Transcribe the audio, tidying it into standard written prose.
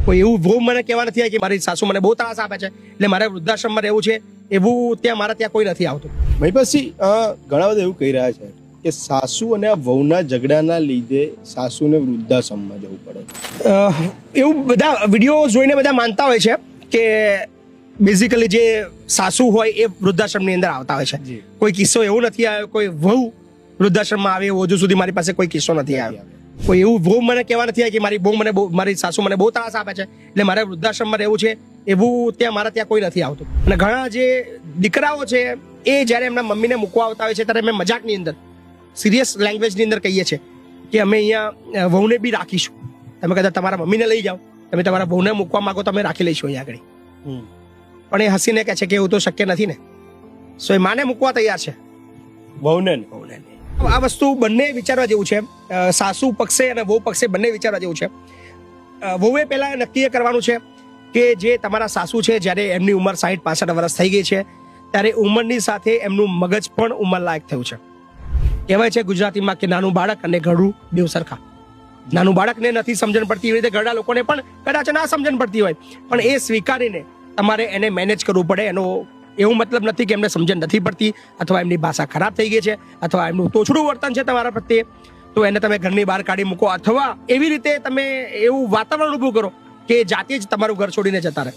કોઈ એવું બહુ મને કહેવા નથી આવ્યું કે મારી સાસુ મને બહુ ત્રાસ આપે છે એટલે મારે વૃદ્ધાશ્રમમાં રહેવું છે, એવું ત્યાં મારા ત્યાં કોઈ નથી આવતું. મહિપાલસિંહ, ઘણા બધા એવું કહી રહ્યા છે કે સાસુ અને આ વહુના ઝઘડાના લીધે સાસુને વૃદ્ધાશ્રમમાં જવું પડે. એવું બધા વિડીયો જોઈને બધા માનતા હોય છે કે બેઝિકલી જે સાસુ હોય એ વૃદ્ધાશ્રમની અંદર આવતા હોય છે. જી. કોઈ કિસ્સો એવો નથી આવ્યો કોઈ વહુ વૃદ્ધાશ્રમમાં આવે એવો હજુ સુધી મારી પાસે કોઈ કિસ્સો નથી આવ્યો. કોઈ એવું બહુ મને કહેવા નથી આવ્યું કે મારી સાસુ મને બહુ ત્રાસ આપે છે એટલે મારે વૃદ્ધાશ્રમમાં રહેવું છે, એવું ત્યાં મારા ત્યાં કોઈ નથી આવતું. અને ઘણા જે દીકરાઓ છે એ જ્યારે એમના મમ્મીને મૂકવા આવતા હોય છે ત્યારે અમે મજાકની અંદર સિરિયસ લેંગ્વેજની અંદર કહીએ છીએ કે અમે અહીંયા વહુને બી રાખીશું, તમે કદાચ તમારા મમ્મીને લઈ જાઓ, તમે તમારા વહુને મૂકવા માંગો તમે રાખી લઈશું અહીંયા આગળ. પણ એ હસીને કહે છે કે એવું તો શક્ય નથી ને. સો એ માને મૂકવા તૈયાર છે, વહુને આ વસ્તુ બંને વિચારવા જેવું છે. સાસુ પક્ષે અને વહુ પક્ષે બંને વિચારવા જેવું છે. વહુએ પહેલા નક્કી એ કરવાનું છે કે જે તમારા સાસુ છે જ્યારે એમની ઉંમર 60-65 વર્ષ થઈ ગઈ છે ત્યારે ઉંમરની સાથે એમનું મગજ પણ ઉંમર લાયક થયું છે. કહેવાય છે ગુજરાતીમાં કે નાનું બાળક અને ઘરડું બેવ સરખા. નાનું બાળકને નથી સમજણ પડતી, એવી રીતે ઘરડા લોકોને પણ કદાચ ના સમજણ પડતી હોય, પણ એ સ્વીકારીને તમારે એને મેનેજ કરવું પડે. એનો એવું મતલબ નથી કે એમને સમજણ નથી પડતી અથવા એમની ભાષા ખરાબ થઈ ગઈ છે અથવા એમનું તોછડું વર્તન છે તમારા પ્રત્યે, તો એને તમે ઘરની બહાર કાઢી મૂકો અથવા એવી રીતે તમે એવું વાતાવરણ ઊભું કરો કે જાતે જ તમારું ઘર છોડીને જતા રહે.